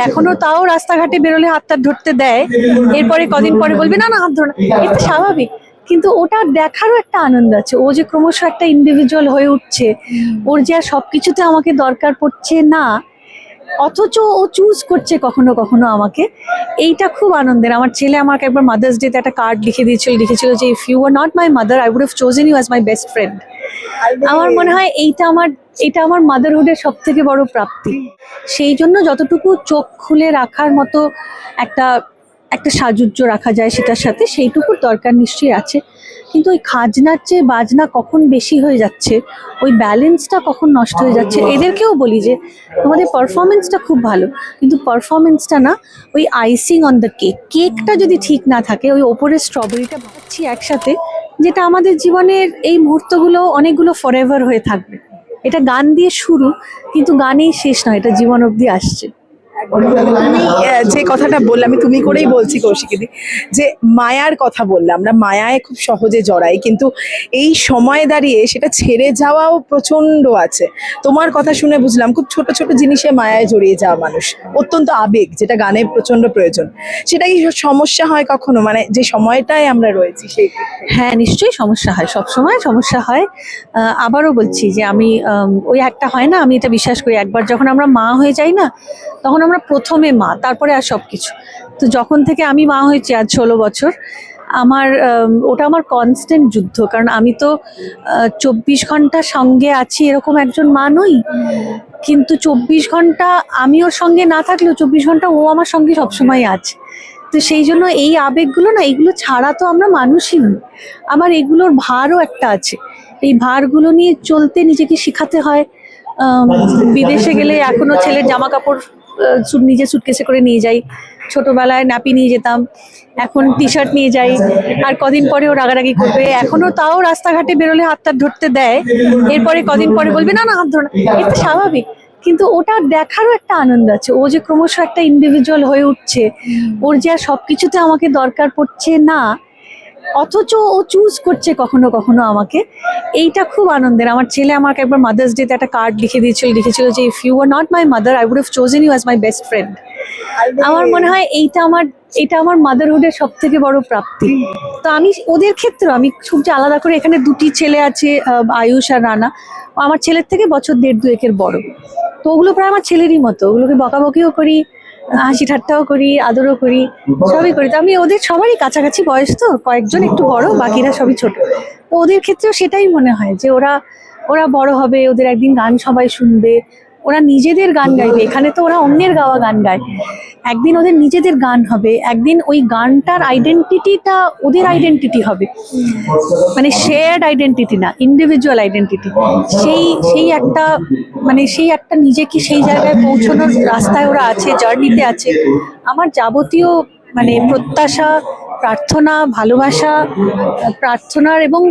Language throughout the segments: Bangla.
এখনো তাও রাস্তাঘাটে বেরোলে হাতটা ধরতে দেয়, এরপরে কদিন পরে বলবে না না হাত ধরো না, এটা স্বাভাবিক। কিন্তু ওটা দেখারও একটা আনন্দ আছে, ও যে ক্রমশ একটা ইন্ডিভিজুয়াল হয়ে উঠছে, ওর যে আর সবকিছুতে আমাকে দরকার পড়ছে না, অথচ ও চুজ করছে কখনো কখনো আমাকে, এইটা খুব আনন্দের। আমার ছেলে আমাকে একবার মাদার্স ডেতে একটা কার্ড লিখেছিল যে if you are not my mother I would have chosen you as my best friend. আমার মনে হয় এটা আমার মাদারহুডের সব থেকে বড় প্রাপ্তি। সেই জন্য যতটুকু চোখ খুলে রাখার মতো একটা একটা সাজুজ্য রাখা যায় সেটার সাথে, সেইটুকুর দরকার নিশ্চয়ই আছে। কিন্তু ওই খাজনার চেয়ে বাজনা কখন বেশি হয়ে যাচ্ছে, ওই ব্যালেন্সটা কখন নষ্ট হয়ে যাচ্ছে। এদেরকেও বলি যে তোমাদের পারফরমেন্সটা খুব ভালো, কিন্তু পারফরমেন্সটা না ওই আইসিং অন দ্য কেকটা যদি ঠিক না থাকে, ওই ওপরের স্ট্রবেরিটা ভাবছি একসাথে, যেটা আমাদের জীবনের এই মুহূর্তগুলো অনেকগুলো ফরএভার হয়ে থাকবে। এটা গান দিয়ে শুরু, কিন্তু গানেই শেষ নয়, এটা জীবন অবধি আসছে। আমি যে কথাটা বললাম, আমি তুমি করেই বলছি কৌশিকীদি, যে মায়ার কথা বললাম, আমরা মায়ায় খুব সহজে জড়াই, কিন্তু এই সময় দাঁড়িয়ে সেটা ছেড়ে যাওয়াও প্রচন্ড আছে। তোমার কথা শুনে বুঝলাম খুব ছোট ছোট জিনিসে মায়ায় জড়িয়ে যাওয়া মানুষ, অত্যন্ত আবেগ, যেটা গানে প্রচন্ড প্রয়োজন। সেটা কি সমস্যা হয় কখনো, মানে যে সময়টায় আমরা রয়েছি সেই? হ্যাঁ, নিশ্চয়ই সমস্যা হয়, সবসময় সমস্যা হয়। আবারও বলছি যে আমি ওই একটা হয় না, আমি এটা বিশ্বাস করি, একবার যখন আমরা মা হয়ে যাই না, তখন আমরা প্রথমে মা, তারপরে আর সব কিছু। তো যখন থেকে আমি মা হয়েছি আজ 16 বছর, ওটা আমার কনস্ট্যান্ট যুদ্ধ। কারণ আমি তো 24 ঘন্টা সঙ্গে আছি এরকম একজন মা নই, কিন্তু 24 ঘন্টা আমি ওর সঙ্গে না থাকলেও 24 ঘন্টা ও আমার সঙ্গে সবসময় আছে। তো সেই জন্য এই আবেগগুলো না, এইগুলো ছাড়া তো আমরা মানুষই নই। আমার এগুলোর ভারও একটা আছে, এই ভারগুলো নিয়ে চলতে নিজেকে শেখাতে হয়। বিদেশে গেলে এখনো ছেলের জামা কাপড় নিজে সুটকেসে করে নিয়ে যাই, ছোটবেলায় নাপি নিয়ে যেতাম, এখন টি শার্ট নিয়ে যাই। আর কদিন পরে ও রাগারাগি করবে, এখনো তাও রাস্তাঘাটে বেরোলে হাতটা ধরতে দেয়, এরপরে কদিন পরে বলবে না না হাত ধরো না, এটা স্বাভাবিক। কিন্তু ওটা দেখারও একটা আনন্দ আছে, ও যে ক্রমশ একটা ইন্ডিভিজুয়াল হয়ে উঠছে, ওর যে আর সবকিছুতে আমাকে দরকার পড়ছে না, অথচ ও চুজ করছে কখনো কখনো আমাকে, এইটা খুব আনন্দের। আমার ছেলে আমাকে একবার মাদার্স ডেতে একটা কার্ড লিখেছিল যে if you are not my mother I would have chosen you as my best friend. আমার মনে হয় এটা আমার মাদারহুডের সব থেকে বড় প্রাপ্তি। তো আমি ওদের ক্ষেত্রে আমি খুব যে আলাদা করে, এখানে দুটি ছেলে আছে, আয়ুষ আর রানা, আমার ছেলের থেকে বছর 1.5-2 বড়। তো ওগুলো প্রায় আমার ছেলেরই মতো, ওগুলোকে বকাবকিও করি, হাসি ঠাট্টাও করি, আদরও করি, সবই করি। তো আমি ওদের সবারই কাছাকাছি বয়স, তো কয়েকজন একটু বড়, বাকিরা সবই ছোট। তো ওদের ক্ষেত্রেও সেটাই মনে হয় যে ওরা বড় হবে, ওদের একদিন গান সবাই শুনবে, ওরা নিজেদের গান গাইবে। এখানে তো ওরা অন্যের গাওয়া গান গায়, একদিন ওদের নিজেদের গান হবে, একদিন ওই গানটার আইডেন্টিটিটা ওদের আইডেন্টিটি হবে, মানে শেয়ার্ড আইডেন্টিটি না, ইন্ডিভিজুয়াল আইডেন্টিটি। সেই একটা নিজেকে সেই জায়গায় পৌঁছানোর রাস্তায় ওরা আছে, জার্নিতে আছে। আমার যাবতীয় মানে প্রত্যাশা, প্রার্থনা, ভালোবাসা, প্রার্থনার এবং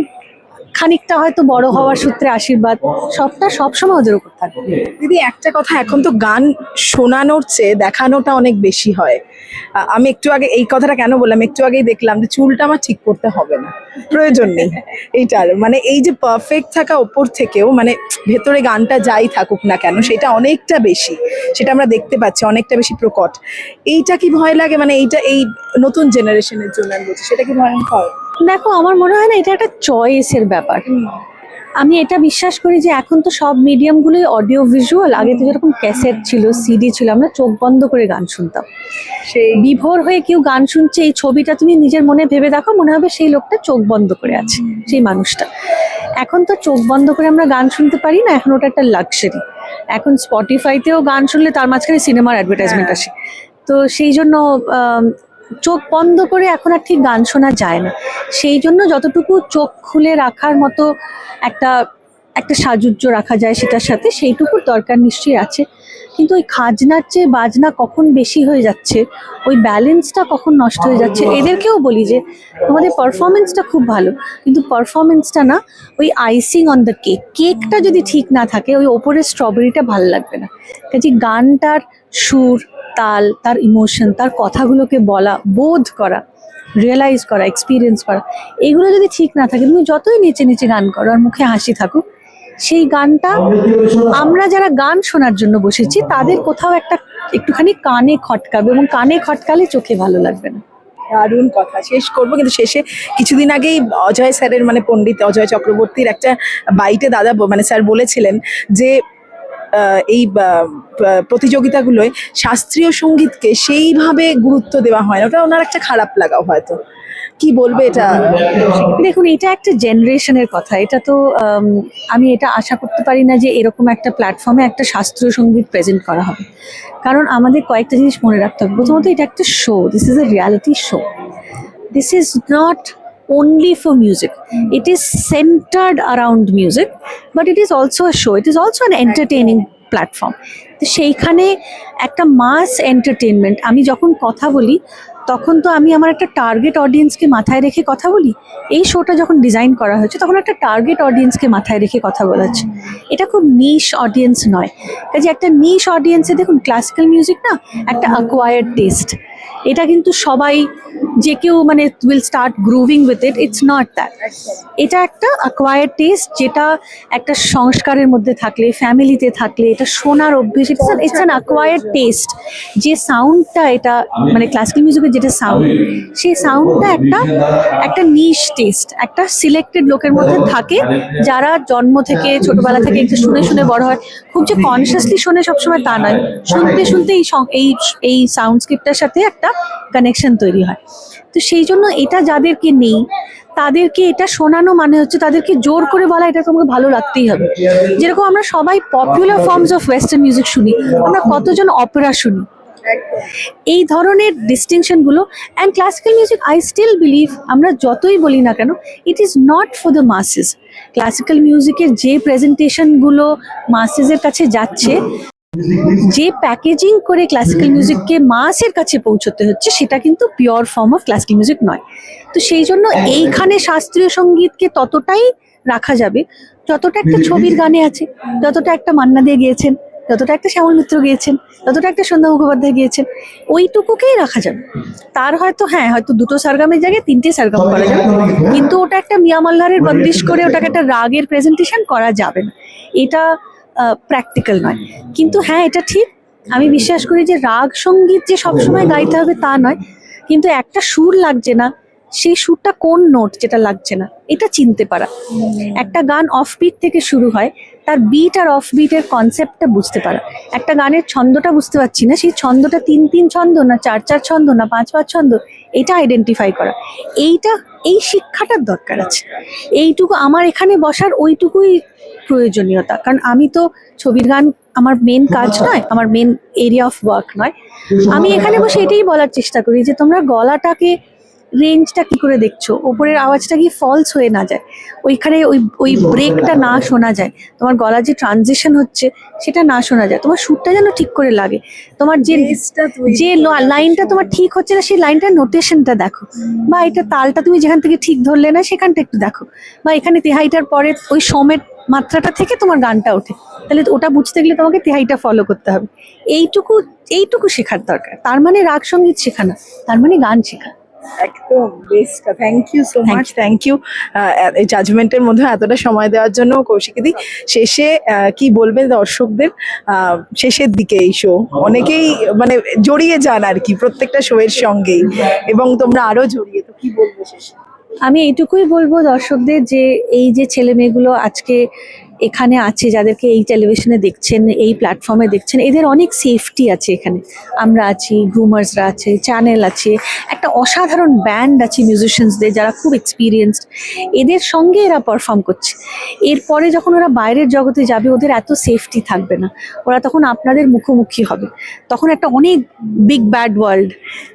খানিকটা হয়তো বড় হওয়ার সূত্রে আশীর্বাদ, সবটা সবসময় ওদের উপর থাকবে। দিদি একটা কথা, এখন তো গান শোনানোর চেয়ে দেখানোটা অনেক বেশি হয়। আমি একটু আগে এই কথাটা কেন বললাম, একটু আগেই দেখলাম যে চুলটা আমার ঠিক করতে হবে না, প্রয়োজন নেই এইটার, মানে এই যে পারফেক্ট থাকা ওপর থেকেও, মানে ভেতরে গানটা যাই থাকুক না কেন, সেটা অনেকটা বেশি, সেটা আমরা দেখতে পাচ্ছি অনেকটা বেশি প্রকট। এইটা কি ভয় লাগে, মানে এইটা এই নতুন জেনারেশনের জন্য আমি বলছি, সেটা কি ভয়ঙ্কর? দেখো, আমার মনে হয় না এটা একটা চয়েসের ব্যাপার। আমি এটা বিশ্বাস করি যে এখন তো সব মিডিয়ামগুলোই অডিও ভিজুয়াল। আগে তো যেরকম ক্যাসেট ছিল, সিডি ছিল, আমরা চোখ বন্ধ করে গান শুনতাম। সেই বিভোর হয়ে কেউ গান শুনছে, এই ছবিটা তুমি নিজের মনে ভেবে দেখো, মনে হবে সেই লোকটা চোখ বন্ধ করে আছে, সেই মানুষটা। এখন তো চোখ বন্ধ করে আমরা গান শুনতে পারি না, এখন ওটা একটা লাক্সারি। এখন স্পটিফাইতেও গান শুনলে তার মাঝখানে সিনেমার অ্যাডভার্টাইজমেন্ট আসে। তো সেই জন্য চোখ বন্ধ করে এখন আর ঠিক গান শোনা যায় না। সেই জন্য যতটুকু চোখ খুলে রাখার মতো একটা একটা সাজুজ্য রাখা যায় সেটার সাথে, সেইটুকুর দরকার নিশ্চয়ই আছে। কিন্তু ওই খাজনার চেয়ে বাজনা কখন বেশি হয়ে যাচ্ছে, ওই ব্যালেন্সটা কখন নষ্ট হয়ে যাচ্ছে। এদেরকেও বলি যে তোমাদের পারফরমেন্সটা খুব ভালো, কিন্তু পারফরমেন্সটা না ওই আইসিং অন দ্য কেকটা যদি ঠিক না থাকে, ওই ওপরের স্ট্রবেরিটা ভালো লাগবে না। কাজে গানটার সুর, তাল, তার ইমোশন, তার কথাগুলোকে বলা, বোধ করা, রিয়েলাইজ করা, এক্সপিরিয়েন্স করা, এগুলো যদি ঠিক না থাকে, তুমি যতই নিচে নিচে গান করো আর মুখে হাসি থাকুক, সেই গানটা আমরা যারা গান শোনার জন্য বসেছি তাদের কোথাও একটা একটুখানি কানে খটকাবে, এবং কানে খটকালে চোখে ভালো লাগবে না। দারুণ কথা। শেষ করবো, কিন্তু শেষে কিছুদিন আগেই অজয় স্যারের মানে পণ্ডিত অজয় চক্রবর্তীর একটা বাইটে দাদা মানে স্যার বলেছিলেন যে এই প্রতিযোগিতাগুলোয় শাস্ত্রীয় সঙ্গীতকে সেইভাবে গুরুত্ব দেওয়া হয় না, ওটা ওনার একটা খারাপ লাগাও হয়তো। কি বলবে এটা? দেখুন, এটা একটা জেনারেশনের কথা। এটা তো আমি এটা আশা করতে পারি না যে এরকম একটা প্ল্যাটফর্মে একটা শাস্ত্রীয় সঙ্গীত প্রেজেন্ট করা হবে, কারণ আমাদের কয়েকটা জিনিস মনে রাখতে হবে। প্রথমত, এটা একটা show, this is a reality show, this is not only for music. It is centered around music, but it is also a show. It is also an entertaining platform. তো সেইখানে একটা মাস এন্টারটেনমেন্ট, আমি যখন কথা বলি তখন তো আমি আমার একটা টার্গেট অডিয়েন্সকে মাথায় রেখে কথা বলি। এই শোটা যখন ডিজাইন করা হয়েছে তখন একটা টার্গেট অডিয়েন্সকে মাথায় রেখে কথা বলাচ্ছে। এটা খুব নিশ অডিয়েন্স নয়। কাজে একটা নিশ অডিয়েন্সে, দেখুন ক্লাসিক্যাল মিউজিক না একটা অ্যাকোয়ার্ড টেস্ট, এটা কিন্তু সবাই যে কেউ মানে will start grooving with it, it's not that. এটা একটা অ্যাকোয়ার্ড টেস্ট, যেটা একটা সংস্কারের মধ্যে থাকলে, ফ্যামিলিতে থাকলে এটা শোনার অভ্যেস, ইটস অ্যান অ্যাকোয়ার্ড টেস্ট। যে সাউন্ডটা, এটা মানে ক্লাসিক্যাল মিউজিকের যেটা সাউন্ড, সেই সাউন্ডটা একটা নিশ টেস্ট, একটা সিলেক্টেড লোকের মধ্যে থাকে, যারা জন্ম থেকে ছোটবেলা থেকে একটু শুনে শুনে বড় হয়। খুব যে কনসিয়াসলি শোনে সবসময় তা নয়, শুনতে শুনতে এই সাউন্ডস্কেপটার সাথে একটা কানেকশন তৈরি হয়। তো সেই জন্য এটা যাদেরকে নেই তাদেরকে এটা শোনানো মানে হচ্ছে তাদেরকে জোর করে বলা এটা তোমাকে ভালো লাগতেই হবে। যেরকম আমরা সবাই popular forms of western music শুনি, আমরা কতজন অপেরা শুনি, এই ধরনের ডিস্টিংশনগুলো। And classical music, I still believe, আমরা যতই বলি না কেন, it is not for the masses. Classical মিউজিকের যে প্রেজেন্টেশনগুলো মাসেসের কাছে যাচ্ছে, যে প্যাকেজিং করে ক্লাসিক্যাল মিউজিককে মাসের কাছে পৌঁছতে হচ্ছে, সেটা কিন্তু pure form of classical music নয়। তো সেই জন্য এইখানে শাস্ত্রীয় সঙ্গীতকে ততটাই রাখা যাবে যতটা একটা ছবির গানে আছে, যতটা একটা মান্না দে গিয়েছেন, যতটা একটা শ্যামল মিত্র গিয়েছেন, যতটা একটা সন্ধ্যা মুখোপাধ্যায় গিয়েছেন, ওইটুকুকেই রাখা যাবে। তার হয়তো হয়তো দুটো সারগামের জায়গায় 3টে সারগাম করা যাবে, কিন্তু ওটা একটা মিয়া মাল্লারের বন্দিশ করে ওটাকে একটা রাগের প্রেজেন্টেশন করা যাবে না। এটা প্র্যাকটিক্যাল নয়। কিন্তু এটা ঠিক, আমি বিশ্বাস করি যে রাগ সঙ্গীত যে সবসময় গাইতে হবে তা নয়, কিন্তু একটা সুর লাগছে না, সেই সুরটা কোন নোট যেটা লাগছে না এটা চিনতে পারা। একটা গান অফবিট থেকে শুরু হয়, তার বিট আর অফবিটের কনসেপ্টটা বুঝতে পারা। একটা গানের ছন্দটা বুঝতে পারছি না, সেই ছন্দটা 3-3 ছন্দ না 4-4 ছন্দ না 5-5 ছন্দ, এটা আইডেন্টিফাই করা, এই শিক্ষাটার দরকার আছে। এইটুকু আমার এখানে বসার ওইটুকুই প্রয়োজনীয়তা, কারণ আমি তো ছবির গান আমার মেন কাজ নয়, আমার মেন এরিয়া অফ ওয়ার্ক নয়। আমি এখানে বসে এটাই বলার চেষ্টা করি যে তোমরা গলাটাকে, রেঞ্জটা কি করে দেখছো, ওপরের আওয়াজটা কি ফলস হয়ে না যায়, ওইখানে ওই ব্রেকটা না শোনা যায়, তোমার গলার যে ট্রানজিশন হচ্ছে সেটা না শোনা যায়, তোমার সুরটা যেন ঠিক করে লাগে, তোমার যে লাইনটা তোমার ঠিক হচ্ছে না সেই লাইনটার নোটেশনটা দেখো, বা এটা তালটা তুমি যেখান থেকে ঠিক ধরলে না সেখানটা একটু দেখো, বা এখানে তেহাইটার পরে ওই সোমের মাত্রাটা থেকে তোমার গানটা ওঠে, তাহলে ওটা বুঝতে গেলে তোমাকে তেহাইটা ফলো করতে হবে। এইটুকু শেখার দরকার। তার মানে রাগ সঙ্গীত শেখা না, তার মানে গান শেখা। একদম best. Thank you so much. Thank you এই জাজমেন্টের মধ্যে এতটা সময় দেওয়ার জন্য। কৌশিকীদি, শেষে কি বলবেন দর্শকদের? শেষের দিকে এই শো অনেকেই মানে জড়িয়ে যান আর কি প্রত্যেকটা শো এর সঙ্গেই, এবং তোমরা আরো জড়িয়ে, তো কি বলবো শেষে? আমি এইটুকুই বলবো দর্শকদের যে এই যে ছেলে মেয়েগুলো আজকে এখানে আছে, যাদেরকে এই টেলিভিশনে দেখছেন, এই প্ল্যাটফর্মে দেখছেন, এদের অনেক সেফটি আছে এখানে। আমরা আছি, গ্রুমার্সরা আছে, চ্যানেল আছে, একটা অসাধারণ ব্যান্ড আছে মিউজিশিয়ানসদের যারা খুব এক্সপিরিয়েন্সড, এদের সঙ্গে এরা পারফর্ম করছে। এরপরে যখন ওরা বাইরের জগতে যাবে ওদের এত সেফটি থাকবে না, ওরা তখন আপনাদের মুখোমুখি হবে, তখন একটা অনেক বিগ ব্যাড ওয়ার্ল্ড,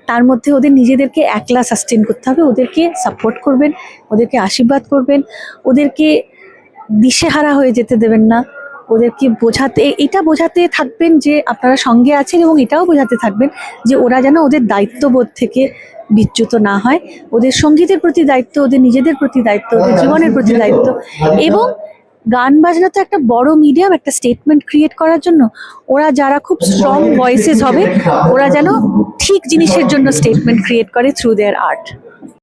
তার মধ্যে ওদের নিজেদেরকে একলা সাস্টেন করতে হবে। ওদেরকে সাপোর্ট করবেন, ওদেরকে আশীর্বাদ করবেন, ওদেরকে দিশেহারা হয়ে যেতে দেবেন না, ওদেরকে বোঝাতে থাকবেন যে আপনারা সঙ্গে আছেন, এবং এটাও বোঝাতে থাকবেন যে ওরা যেন ওদের দায়িত্ববোধ থেকে বিচ্যুত না হয়। ওদের সঙ্গীতের প্রতি দায়িত্ব, ওদের নিজেদের প্রতি দায়িত্ব, ওদের জীবনের প্রতি দায়িত্ব। এবং গান বাজনা তো একটা বড় মিডিয়াম, একটা স্টেটমেন্ট ক্রিয়েট করার জন্য ওরা যারা খুব স্ট্রং ভয়েসেস হবে, ওরা যেন ঠিক জিনিসের জন্য স্টেটমেন্ট ক্রিয়েট করে থ্রু দেয়ার আর্ট।